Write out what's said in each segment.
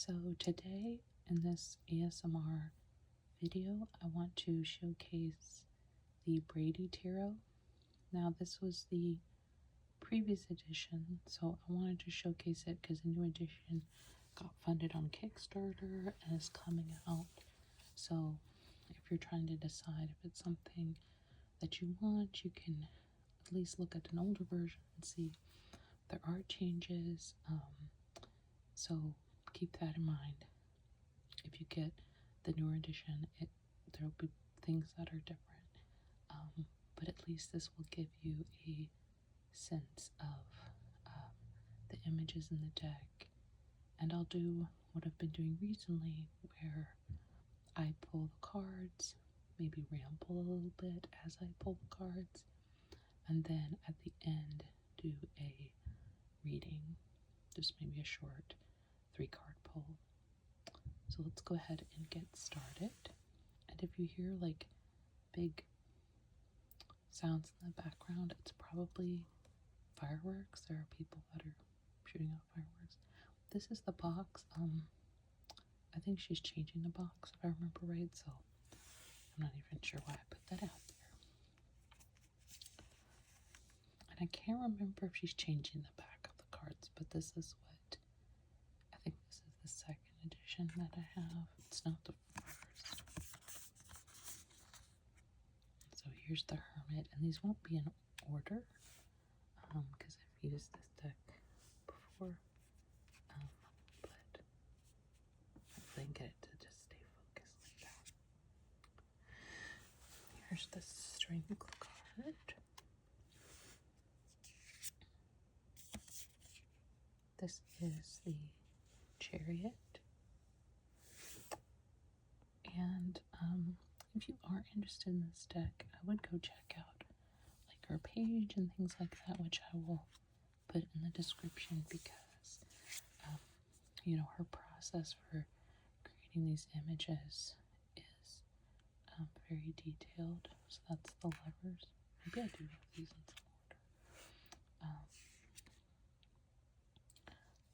So today in this ASMR video, I want to showcase the Brady Tarot. Now this was the previous edition, so I wanted to showcase it because the new edition got funded on Kickstarter and is coming out. So if you're trying to decide if it's something that you want, you can at least look at an older version and see if there are changes. So keep that in mind. If you get the newer edition, there'll be things that are different. But at least this will give you a sense of the images in the deck. And I'll do what I've been doing recently, where I pull the cards, maybe ramble a little bit as I pull the cards, and then at the end do a reading, just maybe a short 3-card pull. So let's go ahead and get started. And if you hear like big sounds in the background, it's probably fireworks. There are people that are shooting off fireworks. This is the box. I think she's changing the box if I remember right, so I'm not even sure why I put that out there. And I can't remember if she's changing the back of the cards, but this is what I think this is the second edition that I have. It's not the first. So here's the Hermit, and these won't be in order because I've used this deck before, but hopefully I can get it to just stay focused like that. Here's the Strength card. This is the Chariot. And if you are interested in this deck, I would go check out like her page and things like that, which I will put in the description because her process for creating these images is very detailed. So that's the levers. Maybe I do have these in some order.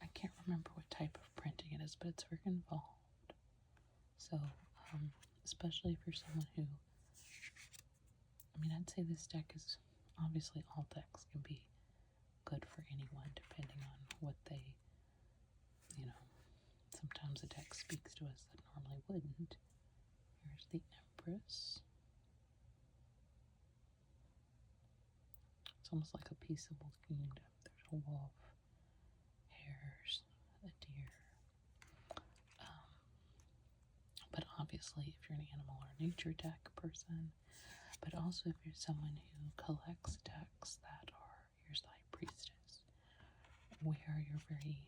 I can't remember what type of printing it is, but it's very involved. So, especially if you're someone who, I'd say this deck is, obviously all decks can be good for anyone depending on what they, sometimes a deck speaks to us that normally wouldn't. Here's the Empress. It's almost like a peaceable kingdom. There's a wolf, hares, a deer. But obviously, if you're an animal or nature deck person, but also if you're someone who collects decks that are, here's the High Priestess, where you're very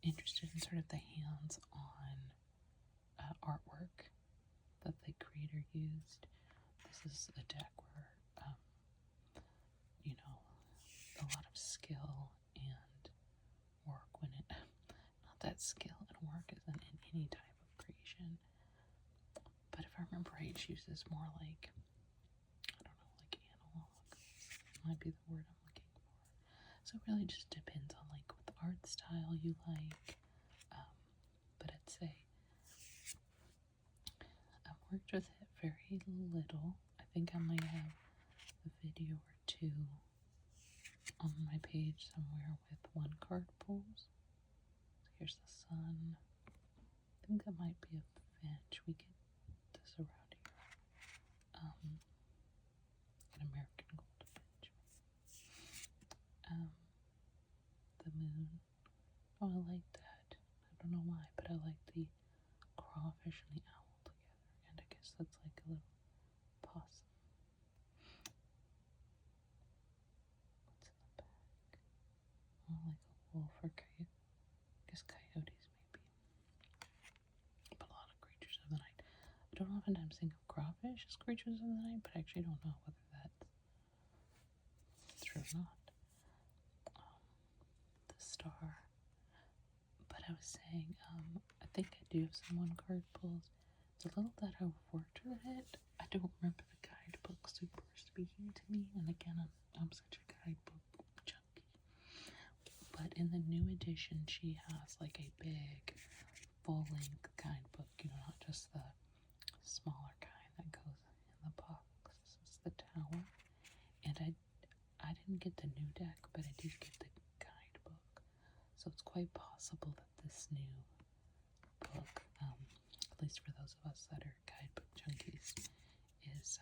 interested in sort of the hands-on artwork that the creator used. This is a deck where, a lot of skill and work when it, not that skill and work isn't in any type of creation, but if I remember right, she uses more like, I don't know, like analog, might be the word I'm looking for. So it really just depends on like what the art style you like. But I'd say I've worked with it very little. I think I might have a video or two on my page somewhere with 1-card pulls. So here's the Sun. I think that might be a finch. We get this around here. An American goldfinch. The Moon. Oh, I like that. I don't know why, but I like the crawfish and the owl together. And I guess that's like a little possum. What's in the back? Oh, like a wolf or coyote. I guess coyotes maybe. But a lot of creatures of the night. I don't oftentimes think of crawfish as creatures of the night, but I actually don't know whether that's true or not. The Star. But I was saying, I think I do have some 1-card pulls. It's a little that I've worked with it. I don't remember the guidebook super speaking to me, and again, I'm such a guidebook junkie. But in the new edition, she has like a big full-length guidebook, not just the smaller kind that goes in the box. This is the Tower, and I didn't get the new deck, but I did get the guidebook. So it's quite possible that this new book, at least for those of us that are guidebook junkies, is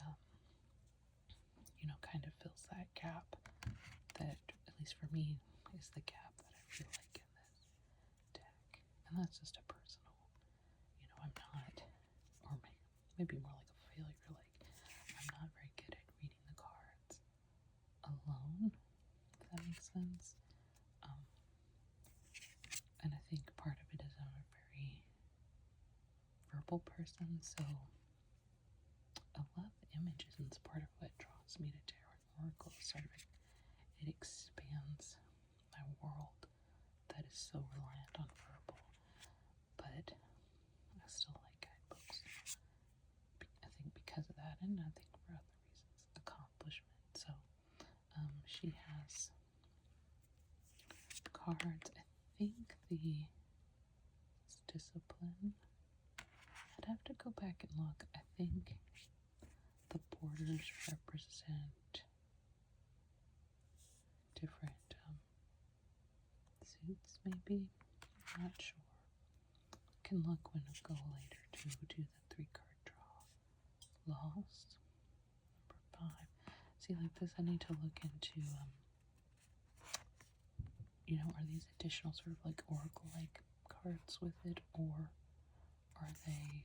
kind of fills that gap that, at least for me, is the gap that I feel like in this deck. And that's just a personal, I'm not, or maybe more like a failure, like I'm not very good at reading the cards alone, if that makes sense. And I think part of it is I'm a very verbal person, so I love images, and it's part of what draws me to tarot and oracle. Sort of it expands my world that is so reliant on verbal, but I still like guidebooks. I think because of that, and I think for other reasons, accomplishment. So she has cards. I think the discipline. I'd have to go back and look. I think the borders represent different suits, maybe. I'm not sure. Can look when I go later to do the 3-card draw. Lost. Number 5. See, like this, I need to look into, are these additional sort of like oracle-like cards with it, or are they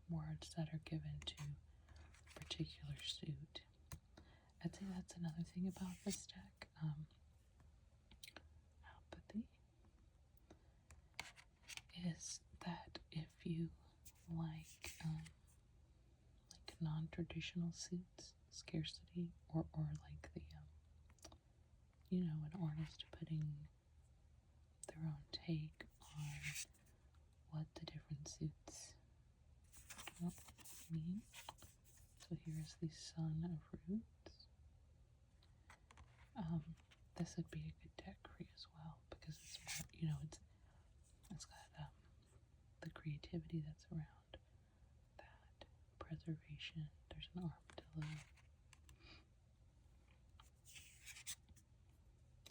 words that are given to a particular suit? I'd say that's another thing about this deck. Apathy is that if you like non-traditional suits, scarcity, or like the an artist putting their own take on what the different suits mean. So here's the Sun of Roots. This would be a good deck for you as well, because it's more, it's got the creativity that's around that, preservation. There's an armadillo.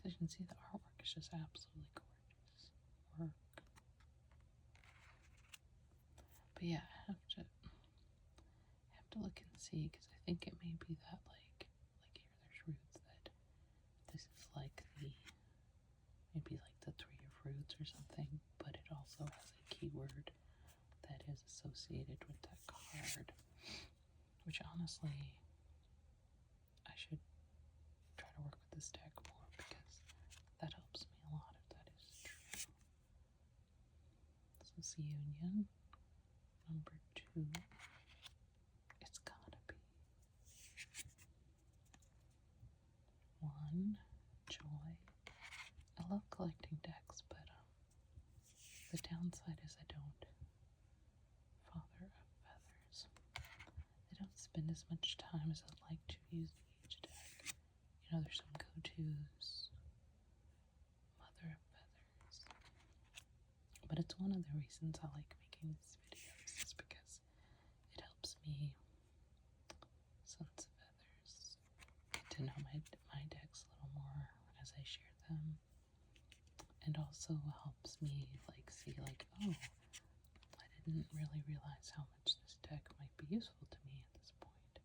As you can see, the artwork is just absolutely gorgeous work. But yeah, I have to look and see, because I think it may be that like here there's roots, that this is like maybe like the 3 of roots or something, but it also has a keyword that is associated with that card, which honestly I should try to work with this deck more, because that helps me a lot if that is true. So it's Union. Number 2. It's gotta be 1. Joy. I love collecting decks, but the downside is I don't. Father of Feathers. I don't spend as much time as I'd like to using each deck. There's some go-tos. Mother of Feathers. But it's one of the reasons I like making these videos, is because it helps me, Sons of Feathers, get to know my decks a little more as I share them. And also helps me see oh, I didn't really realize how much this deck might be useful to me at this point.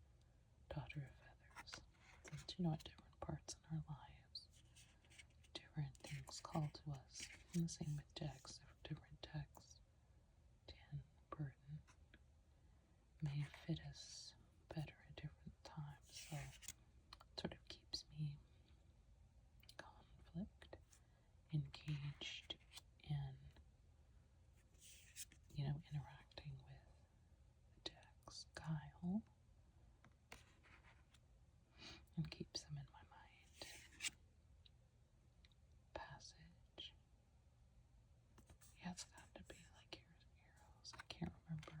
Daughter of Feathers. Since at different parts in our lives, different things call to us. And the same with decks. Different decks can burden, may fit us better at different times. So it sort of keeps me conflict, engaged in interacting with the decks, guile, and keeps them in my mind. Passage. Yeah, it's got to be like arrows. I can't remember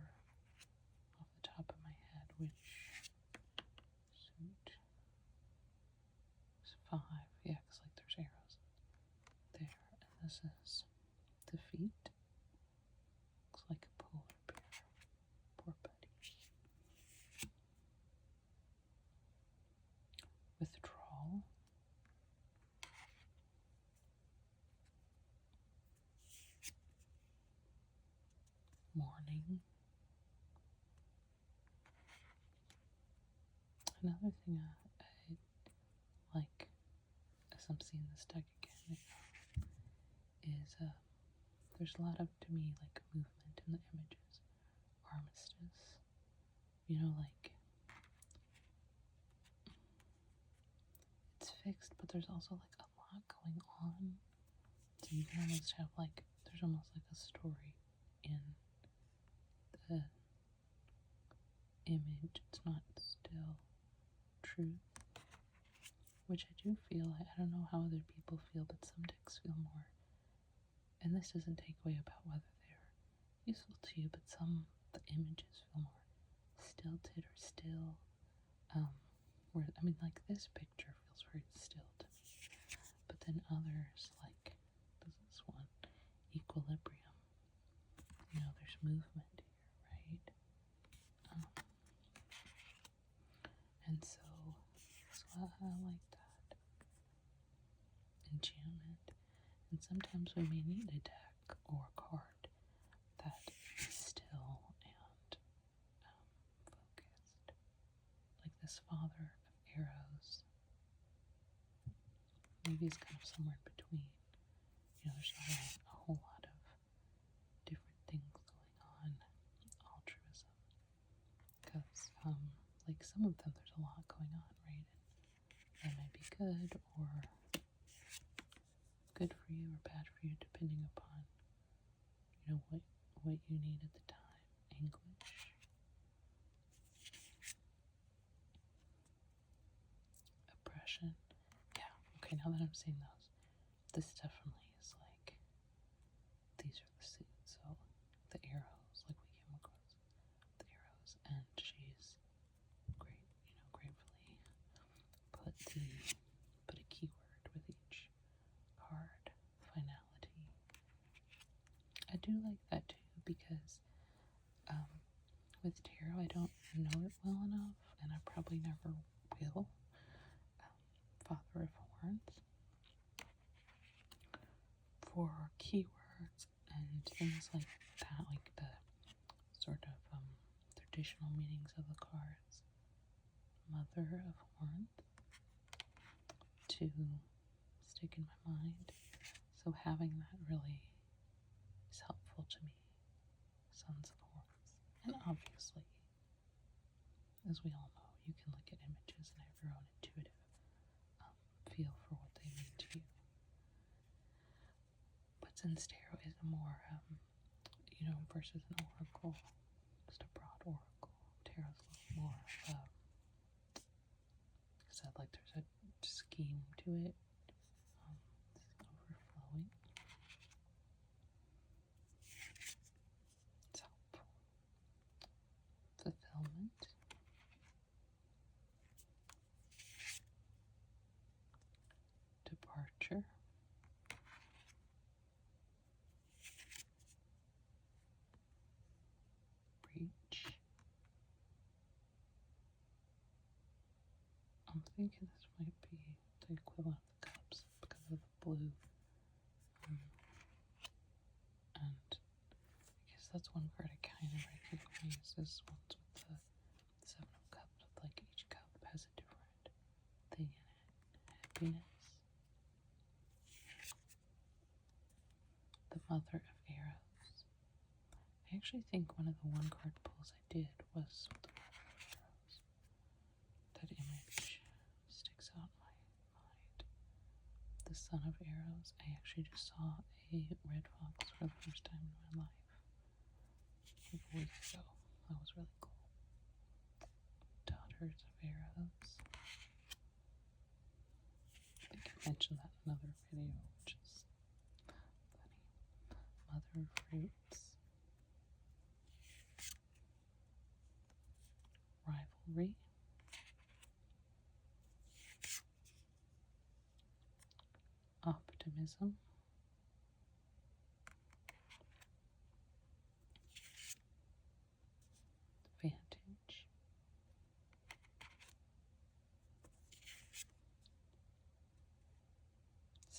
off the top of my head which suit. It's 5. Yeah, because there's arrows versus defeat. Looks like a polar bear. Poor buddy. Withdrawal. Mourning. Another thing I like, as I'm seeing this deck again, is there's a lot of, to me, like movement in the images. Armistice. You know, like, it's fixed, but there's also like a lot going on. So you can almost have like, there's almost like a story in the image. It's not still truth, which I do feel, I don't know how other people feel, but some decks feel more, and this doesn't take away about whether they're useful to you, but the images feel more stilted or still, where, I mean, like this picture feels very still to me, but then others, like this one, equilibrium, you know, there's movement here, right? And so I like that. Enchantment. And sometimes we may need a deck or a card that is still and focused. Like this Father of Arrows. Maybe it's kind of somewhere in between. You know, there's not a whole lot of different things going on. Altruism. Because, like some of them, there's a lot going on, right? And that might be good or good for you or bad for you, depending upon, you know, what you need at the time. Anguish. Oppression. Yeah, okay, now that I'm seeing those, this definitely is like, these are the suits. So the arrows, like we came across the arrows, and she's great, you know, gratefully put a keyword with each card. Finality. I do like that too, because with tarot I don't know it well enough, and I probably never will. Father of Horns. For keywords and things like that, like the sort of traditional meanings of the cards. Mother of Horns to stick in my mind. So having that really is helpful to me. Sons of Horns. And obviously, as we all know, you can look at images and have your own intuitive feel for what they mean to you. But since tarot is a more, you know, versus an oracle, just a broad oracle, tarot's a little more, said, like there's a scheme to it. Overflowing. It's helpful. Fulfillment. Departure. Breach. I'm thinking this might be the equivalent of the cups because of the blue. And I guess that's one card I kind of recognize. This one's with the Seven of Cups, with like each cup has a different thing in it. Happiness. The Mother of Arrows. I actually think one of the one card pulls I did was with the Mother of Arrows. That image sticks out in my mind. The Son of Arrows. I actually just saw a red fox for the first time in my life. Like a week ago. That was really cool. Daughters of Arrows. I think I mentioned that in another video, which is funny. Mother of Fruits. Rivalry. Optimism.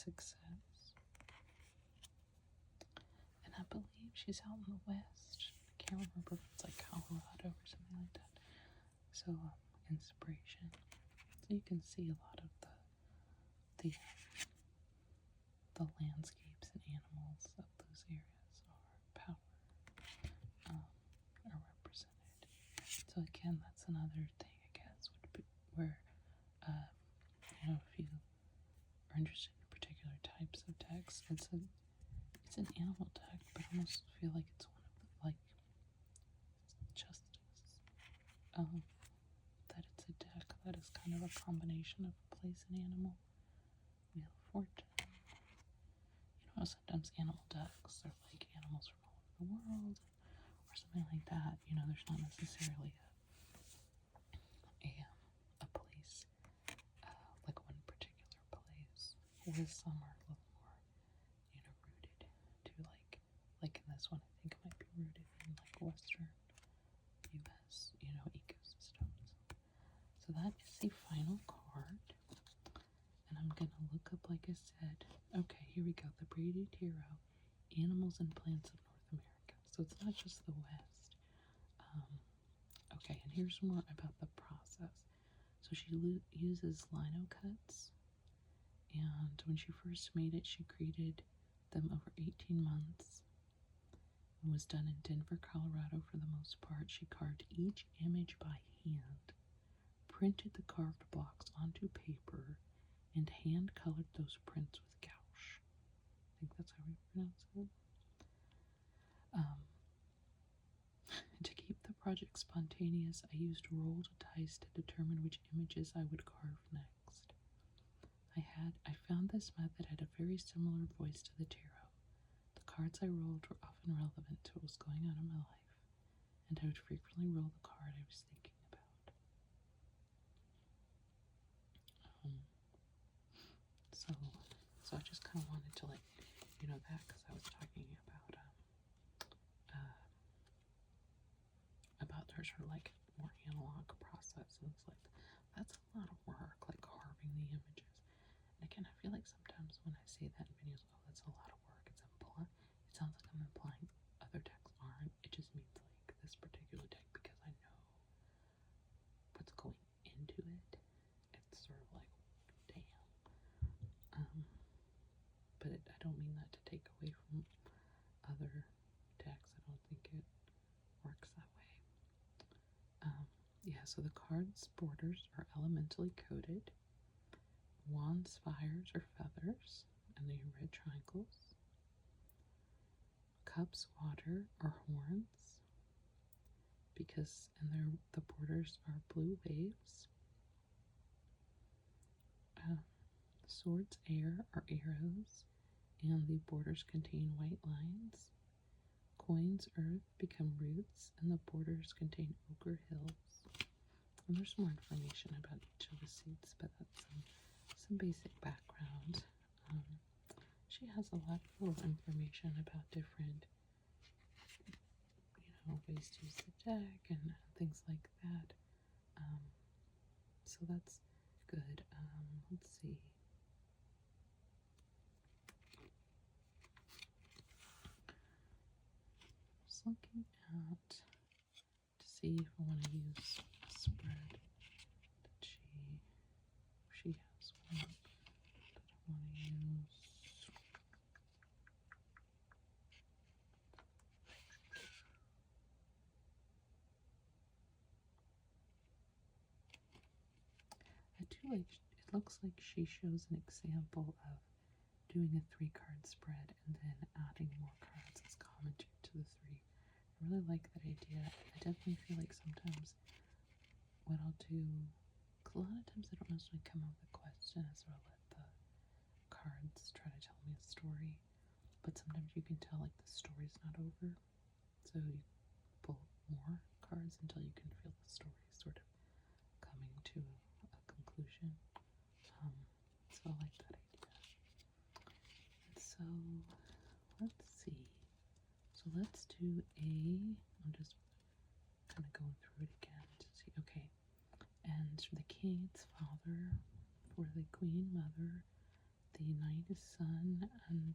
success. And I believe she's out in the West. I can't remember if it's like Colorado or something like that. So, inspiration. So you can see a lot of the landscapes and animals of those areas are represented. So again, that's another thing I guess would be where if you are interested in particular types of decks, it's an animal deck, but I almost feel like it's one of the justice. That it's a deck that is kind of a combination of place and animal. Wheel of Fortune. Sometimes animal decks are like animals from all over the world or something like that. There's not necessarily a place, like one particular place. Whereas some are a little more, rooted to like in this one, I think it might be rooted in like Western U.S., ecosystems. So that is the final card. And I'm going to look up, like I said. Okay, here we go. The Brady Tarot, Animals and Plants of North America. So it's not just the West. Okay, and here's more about the process. So she uses lino cuts. And when she first made it, she created them over 18 months. It was done in Denver, Colorado for the most part. She carved each image by hand, printed the carved blocks onto paper, and hand-colored those prints with gouache. I think that's how we pronounce it. To keep the project spontaneous, I used rolled dice to determine which images I would carve next. I found this method had a very similar voice to the tarot. The cards I rolled were often relevant to what was going on in my life, and I would frequently roll the card I was thinking about. So I just kind of wanted to that because I was talking about her sort of like more analog process, and it's like that's a lot of work, like carving the images. And again, I feel like sometimes when I say that in videos, oh, that's a lot of work. It sounds like I'm implying other decks aren't. It just means like this particular deck, because I know what's going into it. It's sort of like, damn. But I don't mean that to take away from other decks. I don't think it works that way. So the cards' borders are elementally coated. Wands, fires, or feathers, and they are red triangles. Cups, water, or horns, and the borders are blue waves. Swords, air, or arrows, and the borders contain white lines. Coins, earth, become roots, and the borders contain ochre hills. And there's more information about each of the seeds, but that's some basic background. She has a lot of little information about different, ways to use the deck and things like that. So that's good. Let's see. Just looking at to see if I want to use a spread that she has one that I want to use. I do like, it looks like she shows an example of doing a 3-card spread and then adding more cards as commentary to the 3. I really like that idea. I definitely feel like sometimes what I'll do, because a lot of times I don't necessarily come up with questions or let the cards try to tell me a story, but sometimes you can tell like the story's not over, so you pull more cards until you can feel the story sort of coming to a conclusion. So I like that idea. And so let's see. So let's do I'm just kind of going through it again to see. Okay. And for the king, it's father. For the queen, mother. The knight is son, and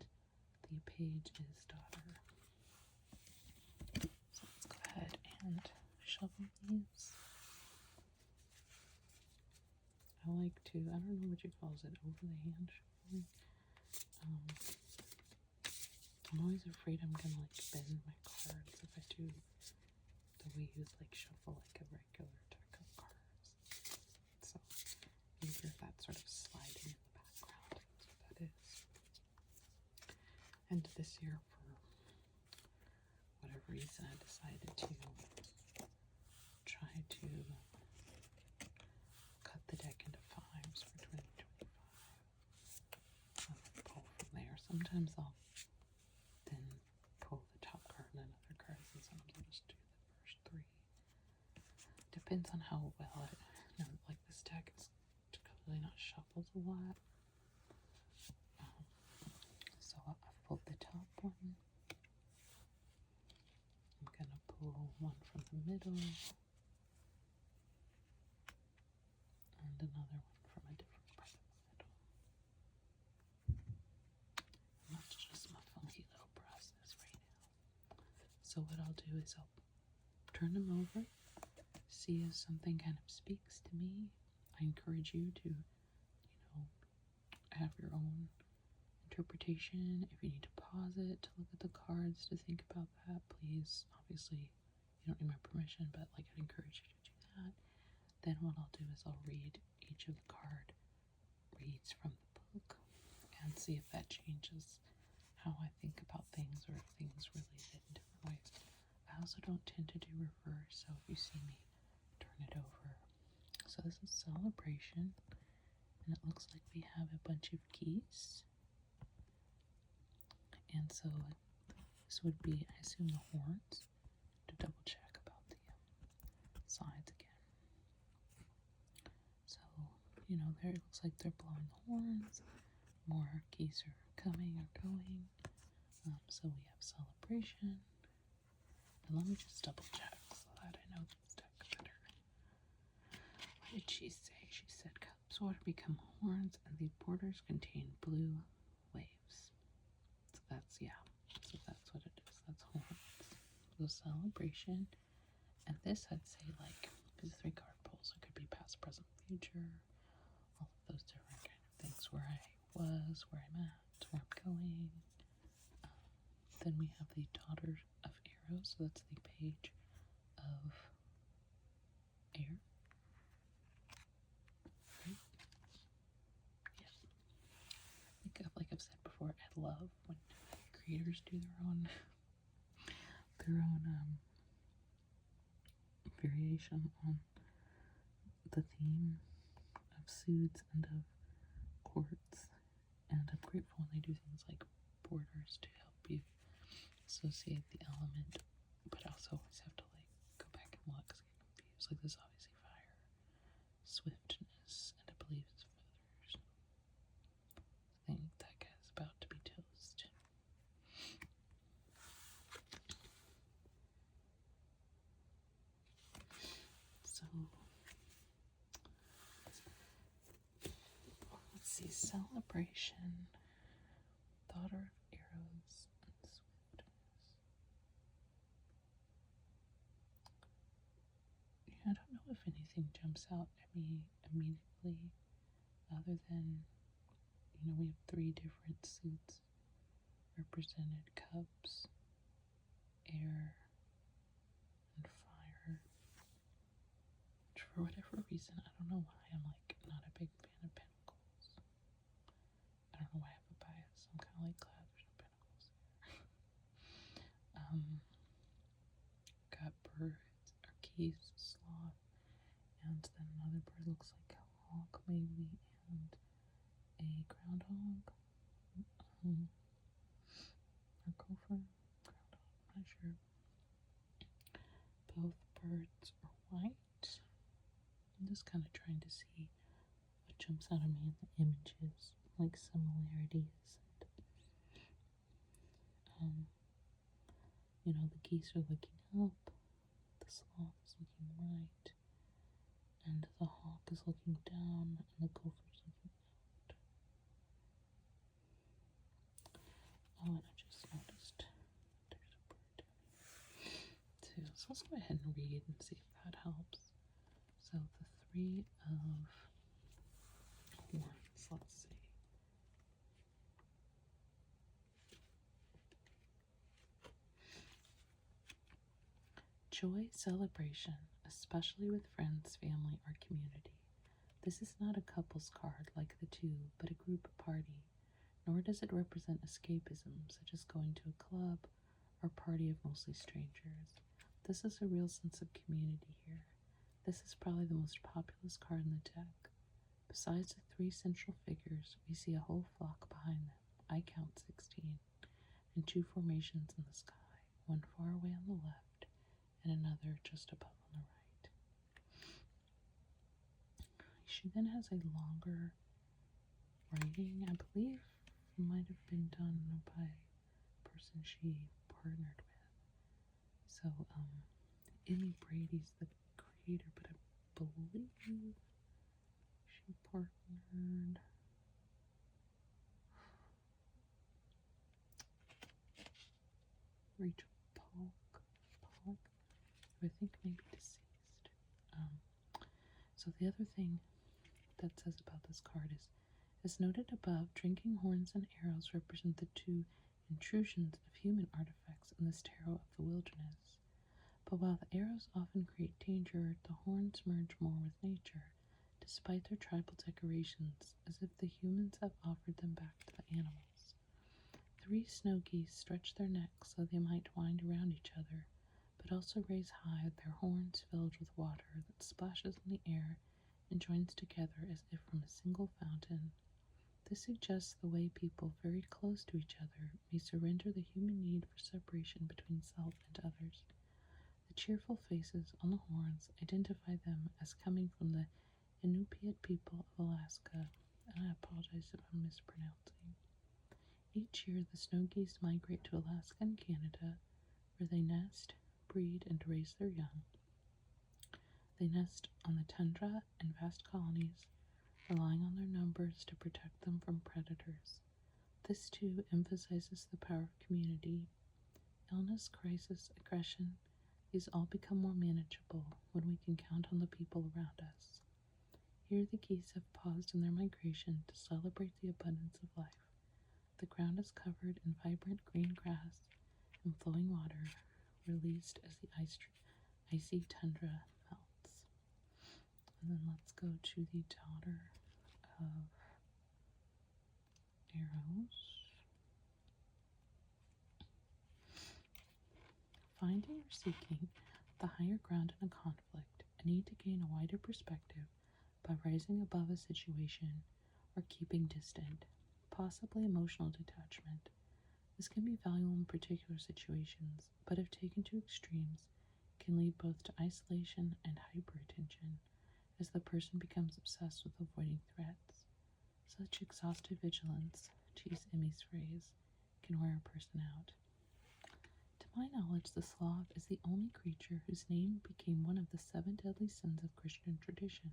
the page is daughter. So let's go ahead and shuffle these. I like to, I don't know what you call it, over the hand shuffling. I'm always afraid I'm gonna like bend my cards if I do the way you like shuffle like a regular deck of cards. So you hear that sort of sliding in the background. That's what that is. And this year, for whatever reason, I decided to try to cut the deck into fives for 2025. And then pull from there. Sometimes I'll then pull the top card and then other cards, and sometimes I'll just do the first three. Depends on how well it. No, like this deck is completely not shuffled a lot. So I've pulled the top one. I'm gonna pull one from the middle and another one from a different part of the middle. And that's just my funky little process right now. So what I'll do is I'll turn them over, see if something kind of speaks to me. I encourage you to, have your own interpretation. If you need to pause it to look at the cards, to think about that, please. Obviously, you don't need my permission, but like I'd encourage you to do that. Then what I'll do is I'll read each of the card reads from the book and see if that changes how I think about things, or if things relate in different ways. I also don't tend to do reverse, so if you see me turn it over. So this is Celebration, and it looks like we have a bunch of keys. And so this would be, I assume, the horns, to double check about the sides again. So, there it looks like they're blowing the horns. More keys are coming or going. So we have Celebration. And let me just double check so that I know this deck better. What did she say? She said cups water become horns, and the borders contain blue waves. So that's, yeah. So that's what it is. That's horns. So Celebration. And this, I'd say, like, these 3 card pulls. It could be past, present, future. All of those different kind of things. Where I was, where I'm at, where I'm going. Then we have the Daughter of Arrows. So that's the page of air. Right? Yeah. Like I've said before, I love when creators do their own variation on the theme of suits and of courts. And I'm grateful when they do things like borders to help you associate the element, but also always have to like go back and look because I get confused. Like there's obviously fire, swiftness, and I believe it's feathers. I think that guy's about to be toast. So let's see, Celebration, Daughter of Arrows, and Swiftness. Yeah, I don't know if anything jumps out at me immediately, other than, we have 3 different suits represented: cups, air, and fire. Which, for whatever reason, I don't know why, I'm like not a big fan of pentacles. I don't know why I have a bias. I'm kind of like glad there's no pentacles there. Got birds or keys, sloth, and then another bird looks like a hawk maybe, and a groundhog. Or gopher, groundhog, I'm not sure. Both birds are white. I'm just kind of trying to see what jumps out of me in the images, like similarities. And, the geese are looking up, the sloth is looking right, and the hawk is looking down, and the gopher is looking out. let's go ahead and read and see if that helps. So the Three of Wands, let's see. Joy, celebration, especially with friends, family, or community. This is not a couple's card like the two, but a group party, nor does it represent escapism, such as going to a club or party of mostly strangers. This is a real sense of community here. This is probably the most populous card in the deck. Besides the three central figures, we see a whole flock behind them. I count 16, and two formations in the sky, one far away on the left and another just above on the right. She then has a longer writing, I believe might have been done by a person she partnered with. So, Emi Brady's the creator, but I believe she partnered Rachel Polk, who I think may be deceased. So the other thing that says about this card is, as noted above, drinking horns and arrows represent the two intrusions of human artifacts in this tarot of the wilderness. But while the arrows often create danger, the horns merge more with nature, despite their tribal decorations, as if the humans have offered them back to the animals. 3 snow geese stretch their necks so they might wind around each other, but also raise high their horns filled with water that splashes in the air and joins together as if from a single fountain. This suggests the way people very close to each other may surrender the human need for separation between self and others. The cheerful faces on the horns identify them as coming from the Inupiat people of Alaska, and I apologize if I'm mispronouncing. Each year, the snow geese migrate to Alaska and Canada, where they nest, breed, and raise their young. They nest on the tundra in vast colonies, relying on their numbers to protect them from predators. This, too, emphasizes the power of community. Illness, crisis, aggression, these all become more manageable when we can count on the people around us. Here the geese have paused in their migration to celebrate the abundance of life. The ground is covered in vibrant green grass and flowing water, released as the icy tundra melts. And then let's go to the Daughter of Arrows. Finding or seeking the higher ground in a conflict, a need to gain a wider perspective by rising above a situation or keeping distant, possibly emotional detachment. This can be valuable in particular situations, but if taken to extremes, can lead both to isolation and hyperattention, as the person becomes obsessed with avoiding threats. Such exhaustive vigilance, to use Emi's phrase, can wear a person out. To my knowledge, the sloth is the only creature whose name became one of the 7 deadly sins of Christian tradition.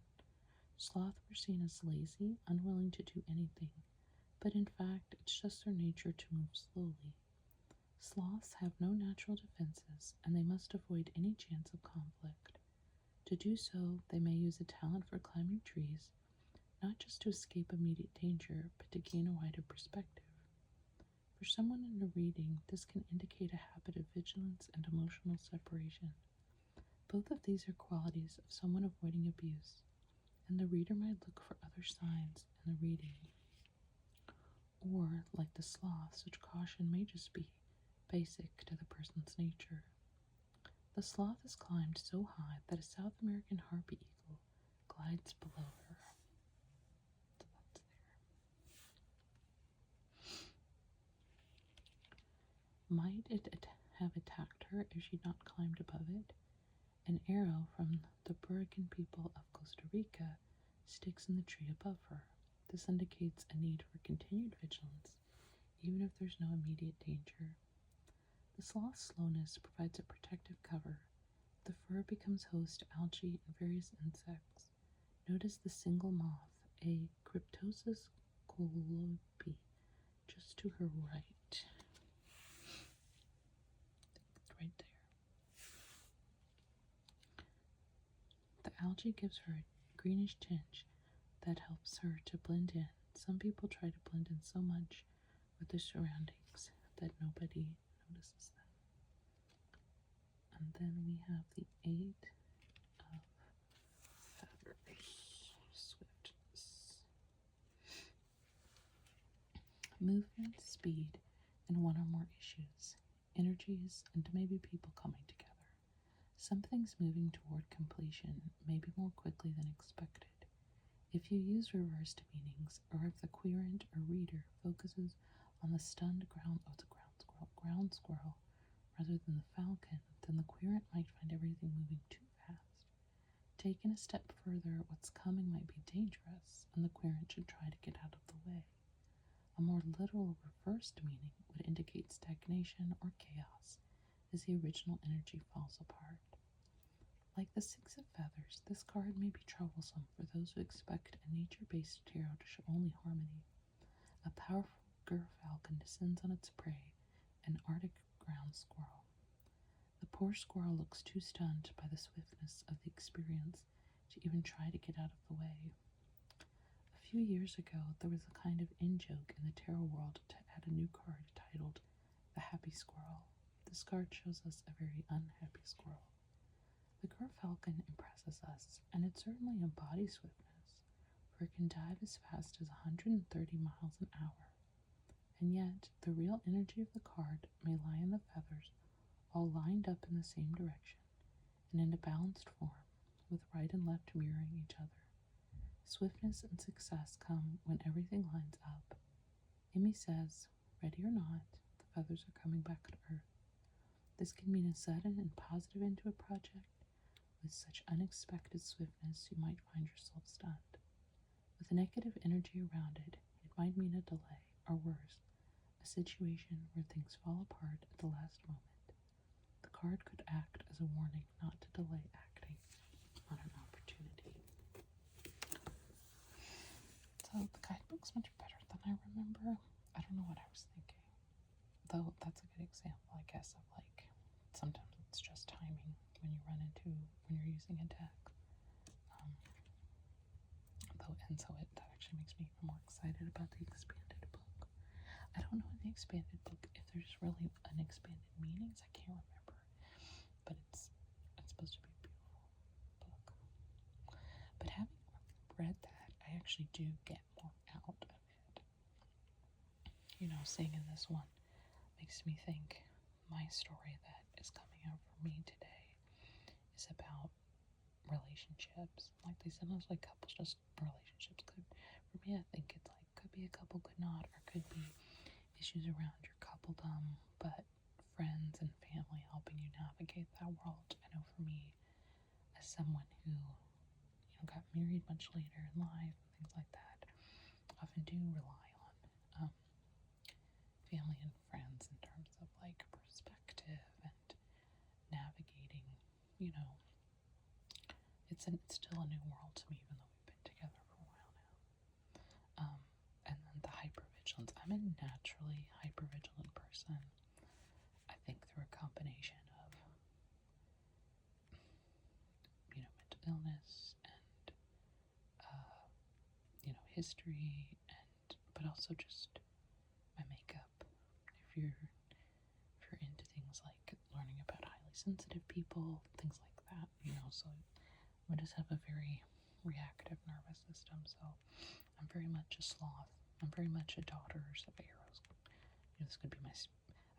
Sloths were seen as lazy, unwilling to do anything, but in fact, it's just their nature to move slowly. Sloths have no natural defenses, and they must avoid any chance of conflict. To do so, they may use a talent for climbing trees, not just to escape immediate danger, but to gain a wider perspective. For someone in a reading, this can indicate a habit of vigilance and emotional separation. Both of these are qualities of someone avoiding abuse, and the reader might look for other signs in the reading. Or, like the sloth, such caution may just be basic to the person's nature. The sloth has climbed so high that a South American harpy eagle glides below her. So that's there. Might it have attacked her if she'd not climbed above it? An arrow from the Burican people of Costa Rica sticks in the tree above her. This indicates a need for continued vigilance, even if there's no immediate danger. The sloth's slowness provides a protective cover. The fur becomes host to algae and various insects. Notice the single moth, a Cryptosis colopi, just to her right. Right there. algae gives her a greenish tinge that helps her to blend in. Some people try to blend in so much with their surroundings that nobody notices them. And then we have the 8 of feathers, swiftness, movement, speed, and one or more issues, energies, and maybe people coming together. Something's moving toward completion, maybe more quickly than expected. If you use reversed meanings, or if the querent or reader focuses on the stunned ground squirrel rather than the falcon, then the querent might find everything moving too fast. Taken a step further, what's coming might be dangerous, and the querent should try to get out of the way. A more literal reversed meaning would indicate stagnation or chaos as the original energy falls apart. Like the 6 of feathers, this card may be troublesome for those who expect a nature-based tarot to show only harmony. A powerful gerfalcon descends on its prey, an Arctic ground squirrel. The poor squirrel looks too stunned by the swiftness of the experience to even try to get out of the way. A few years ago, there was a kind of in-joke in the tarot world to add a new card titled The Happy Squirrel. This card shows us a very unhappy squirrel. The gerfalcon impresses us, and it certainly embodies swiftness, for it can dive as fast as 130 miles an hour. And yet, the real energy of the card may lie in the feathers, all lined up in the same direction, and in a balanced form, with right and left mirroring each other. Swiftness and success come when everything lines up. Emi says, ready or not, the feathers are coming back to earth. This can mean a sudden and positive end to a project. With such unexpected swiftness, you might find yourself stunned. With a negative energy around it, it might mean a delay, or worse, a situation where things fall apart at the last moment. The card could act as a warning not to delay acting on an opportunity. So the guidebook's much better than I remember. I don't know what I was thinking. Though that's a good example, I guess, of like, sometimes it's just timing when you're using a deck. That actually makes me even more excited about the expanded book. I don't know in the expanded book if there's really unexpanded meanings. I can't remember, but it's supposed to be a beautiful book. But having read that, I actually do get more out of it. Seeing in this one makes me think my story that is coming out for me today is about relationships. Like they said, it's like couples, just relationships. For me, I think it's like could be a couple, could not, or could be issues around your coupledom, but friends and family helping you navigate that world. I know for me, as someone who got married much later in life and things like that, I often do rely on family and friends in terms of like perspective and navigating. It's still a new world to me, even though we've been together for a while now. And then the hypervigilance. I'm a naturally hypervigilant person. I think through a combination of, mental illness and, history, but also just my makeup. If you're into things like learning about highly sensitive people, things like that, so I just have a very reactive nervous system, so I'm very much a sloth. I'm very much a daughters of arrows. This could be I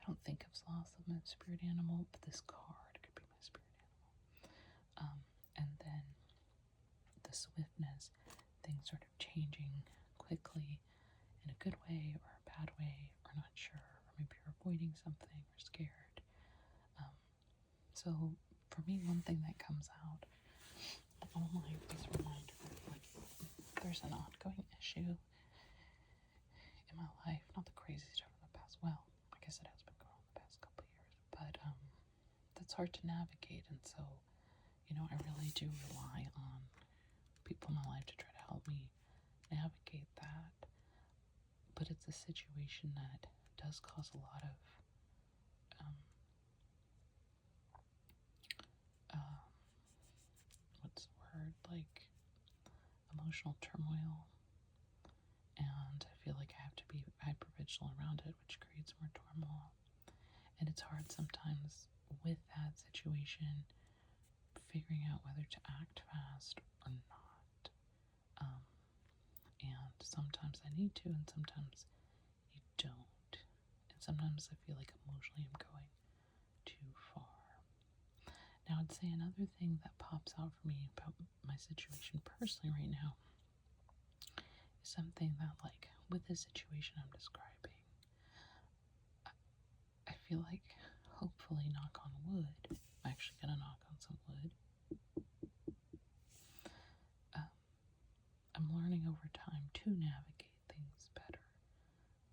don't think of sloth as my spirit animal, but this card could be my spirit animal. And then the swiftness, things sort of changing quickly in a good way or a bad way, or not sure, or maybe you're avoiding something or scared. So for me, one thing that comes out all my is a reminder, like there's an ongoing issue in my life, not the crazy stuff in the past. Well, I guess it has been going on the past couple of years, but that's hard to navigate, and so I really do rely on people in my life to try to help me navigate that. But it's a situation that does cause a lot of what's the word, like emotional turmoil, and I feel like I have to be hyper vigilant around it, which creates more turmoil. And it's hard sometimes with that situation, figuring out whether to act fast or not. And sometimes I need to, and sometimes you don't. And sometimes I feel like emotionally I'm going too far. Now, I'd say another thing that pops out for me about my situation personally right now is something that, like, with the situation I'm describing, I feel like, hopefully, knock on wood, I'm actually gonna knock on some wood. I'm learning over time to navigate things better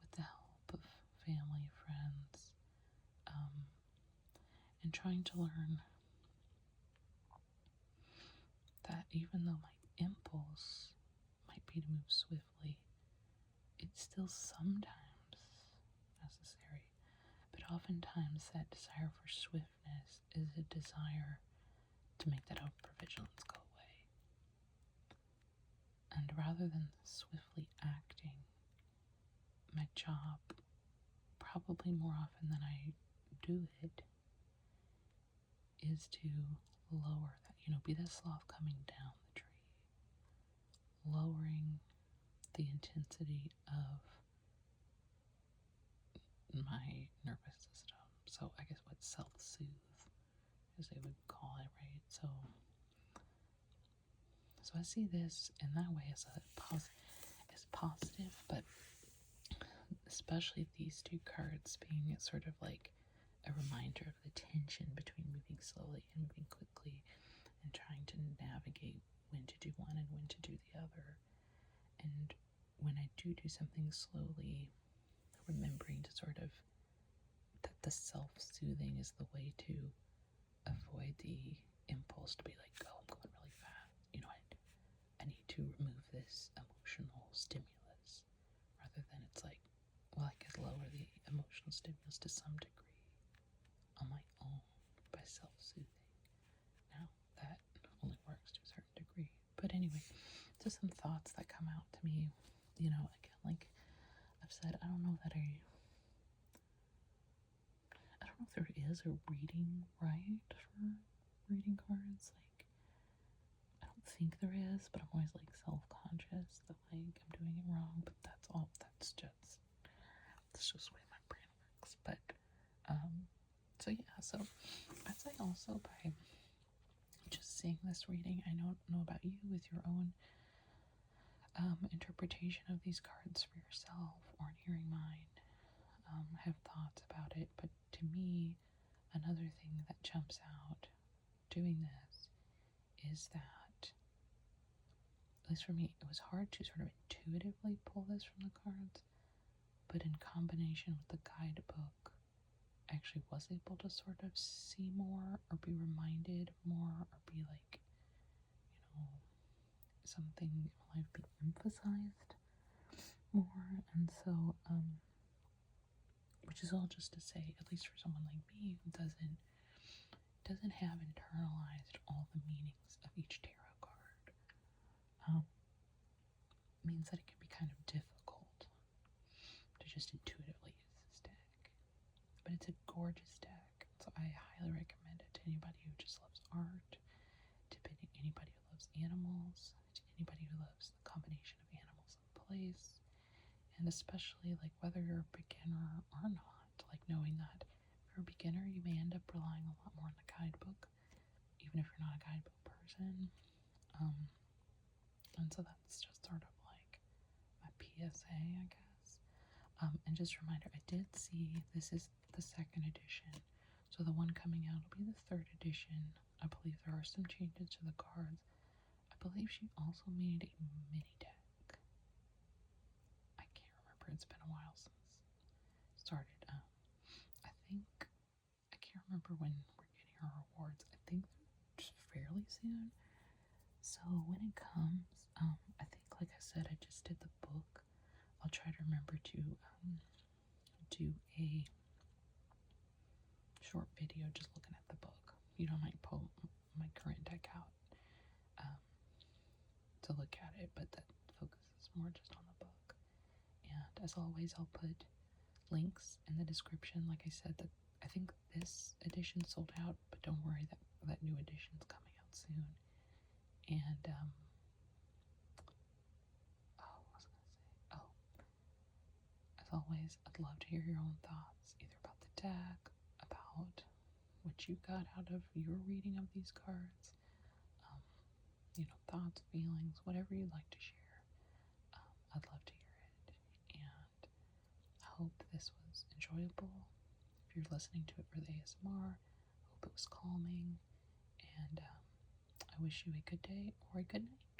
with the help of family, friends, and trying to learn that even though my impulse might be to move swiftly, it's still sometimes necessary. But oftentimes, that desire for swiftness is a desire to make that hypervigilance go away. And rather than swiftly acting, my job, probably more often than I do it, is to lower that, be the sloth coming down the tree, lowering the intensity of my nervous system. So I guess what self-soothe, as they would call it, right? So I see this in that way as positive, but especially these two cards being sort of like a reminder of the tension between moving slowly and moving quickly, and trying to navigate when to do one and when to do the other. And when I do something slowly, remembering to sort of that the self-soothing is the way to avoid the impulse to be like, oh, I'm going really fast. I need to remove this emotional stimulus, rather than it's like, well, I could lower the emotional stimulus to some degree on my own by self-soothing. Now, that only works to a certain degree. But anyway, just some thoughts that come out to me, again, like I've said, I don't know if there is a reading right for reading cards. Like, I don't think there is, but I'm always like self-conscious that like I'm doing it wrong. But that's all. That's just the way my brain works. But so yeah. So I'd say also by just seeing this reading, I don't know about you with your own interpretation of these cards for yourself, or in hearing mine. Have thoughts about it, but to me, another thing that jumps out doing this is that, at least for me, it was hard to sort of intuitively pull this from the cards, but in combination with the guidebook, I actually was able to sort of see more, or be reminded more, or be like, something in my life be emphasized more. And so, which is all just to say, at least for someone like me who doesn't have internalized all the meanings of each tarot card, means that it can be kind of difficult to just intuitively use this deck. But it's a gorgeous deck, so I highly recommend it to anybody who just loves art, to anybody who loves animals, to anybody who loves the combination of animals and place, and especially like whether you're a beginner or not, like knowing that if you're a beginner, you may end up relying a lot more on the guidebook, even if you're not a guidebook person. And so that's just sort of like my PSA, I guess. And just a reminder, I did see this is the second edition, so the one coming out will be the third edition. I believe there are some changes to the cards. I believe she also made a mini deck. I can't remember, it's been a while since it started. I think, I can't remember when we're getting our rewards. I think they're just fairly soon. So when it comes, I think, like I said, I just did the book. I'll try to remember to do a short video just looking at the book. I might pull my current deck out to look at it, but that focuses more just on the book. And as always, I'll put links in the description. Like I said, that I think this edition sold out, but don't worry, that new edition's coming out soon. And as always, I'd love to hear your own thoughts, either about the deck, about what you got out of your reading of these cards, thoughts, feelings, whatever you'd like to share. I'd love to hear it. And I hope this was enjoyable. If you're listening to it for the ASMR, I hope it was calming. And I wish you a good day or a good night.